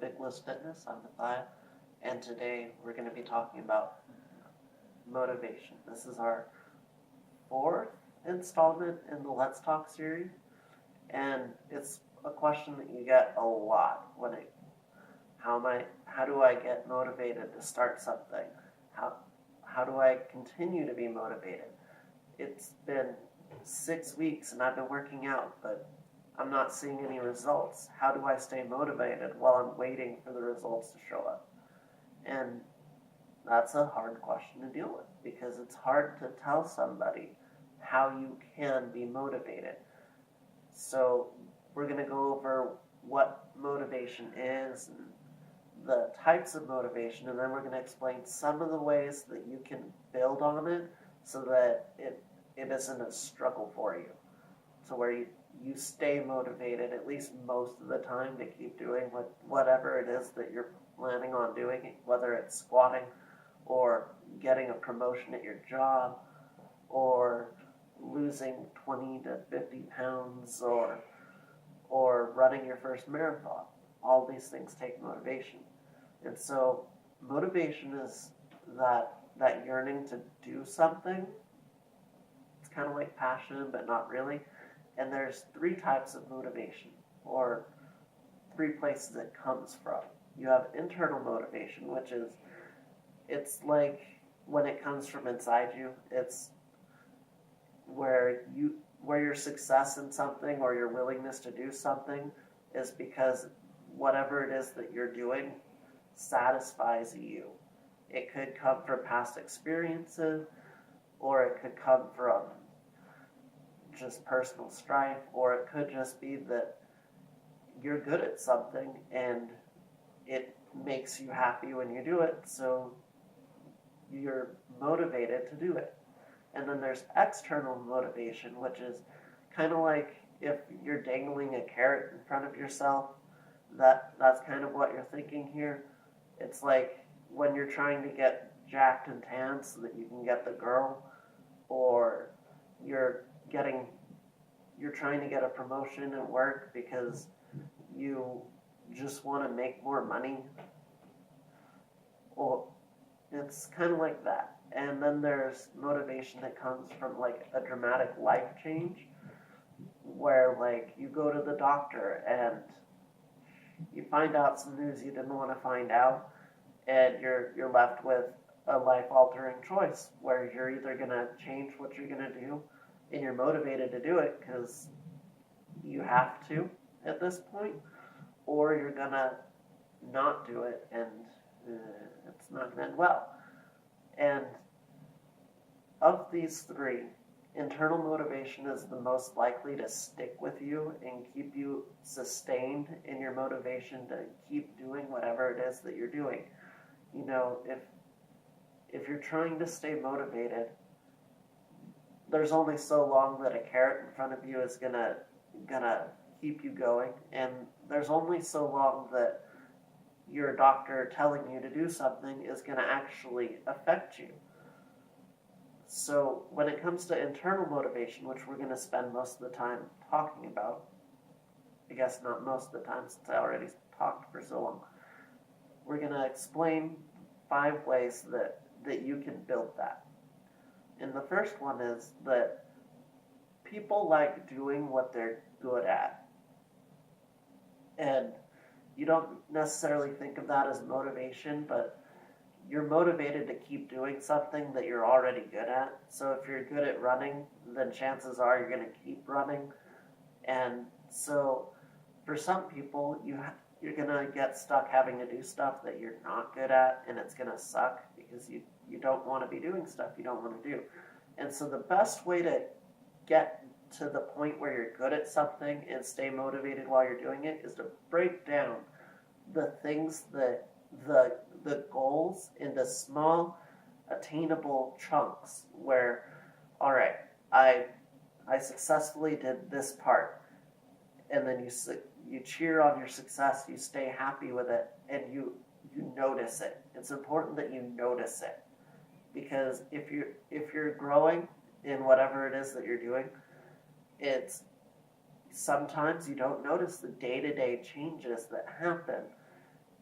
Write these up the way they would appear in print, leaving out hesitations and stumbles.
Big List Fitness. I'm Matthias, and today we're going to be talking about motivation. This is our fourth installment in the Let's Talk series, and it's a question that you get a lot how do I get motivated to start something? How do I continue to be motivated? It's been 6 weeks and I've been working out, but I'm not seeing any results. How do I stay motivated while I'm waiting for the results to show up? And that's a hard question to deal with because it's hard to tell somebody how you can be motivated. So we're going to go over what motivation is and the types of motivation, and then we're going to explain some of the ways that you can build on it so that it isn't a struggle for you. So where you stay motivated at least most of the time to keep doing whatever it is that you're planning on doing, whether it's squatting or getting a promotion at your job or losing 20 to 50 pounds or running your first marathon. All these things take motivation. And so motivation is that yearning to do something. It's kind of like passion, but not really. And there's 3 types of motivation, or 3 places it comes from. You have internal motivation, which is, it's like when it comes from inside you. It's where your success in something or your willingness to do something is because whatever it is that you're doing satisfies you. It could come from past experiences, or it could come from just personal strife, or it could just be that you're good at something and it makes you happy when you do it, so you're motivated to do it. And then there's external motivation, which is kind of like if you're dangling a carrot in front of yourself, that's kind of what you're thinking here. It's like when you're trying to get jacked and tan so that you can get the girl, or you're trying to get a promotion at work because you just want to make more money. Well, it's kind of like that. And then there's motivation that comes from like a dramatic life change, where like you go to the doctor and you find out some news you didn't want to find out, and you're left with a life-altering choice where you're either going to change what you're going to do, and you're motivated to do it because you have to at this point, or you're going to not do it and it's not going to end well. And of these 3, internal motivation is the most likely to stick with you and keep you sustained in your motivation to keep doing whatever it is that you're doing. You know, if you're trying to stay motivated, there's only so long that a carrot in front of you is gonna keep you going, and there's only so long that your doctor telling you to do something is gonna actually affect you. So when it comes to internal motivation, which we're going to spend most of the time talking about, I guess not most of the time since I already talked for so long, we're going to explain 5 ways that you can build that. And the first one is that people like doing what they're good at. And you don't necessarily think of that as motivation, but you're motivated to keep doing something that you're already good at. So if you're good at running, then chances are you're going to keep running. And so for some people, you're going to get stuck having to do stuff that you're not good at, and it's going to suck because you don't want to be doing stuff you don't want to do. And so the best way to get to the point where you're good at something and stay motivated while you're doing it is to break down the things that the goals into small, attainable chunks where, all right, I successfully did this part, and then you cheer on your success, you stay happy with it, and you notice it. It's important that you notice it, because if you're growing in whatever it is that you're doing, sometimes you don't notice the day-to-day changes that happen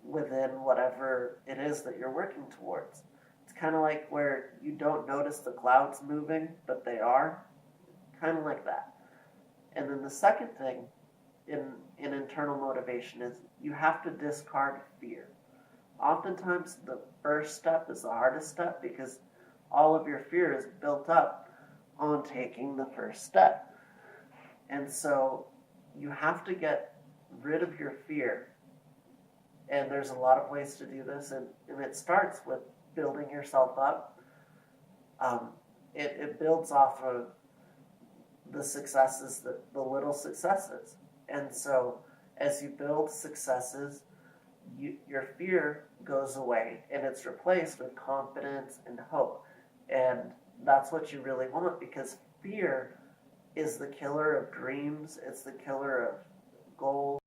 within whatever it is that you're working towards. It's kind of like where you don't notice the clouds moving, but they are, kind of like that. And then the second thing in internal motivation is you have to discard fear. Oftentimes, the first step is the hardest step because all of your fear is built up on taking the first step. And so you have to get rid of your fear. And there's a lot of ways to do this, and it starts with building yourself up. It builds off of the successes, the little successes. And so as you build successes, your fear goes away and it's replaced with confidence and hope. And that's what you really want, because fear is the killer of dreams, it's the killer of goals.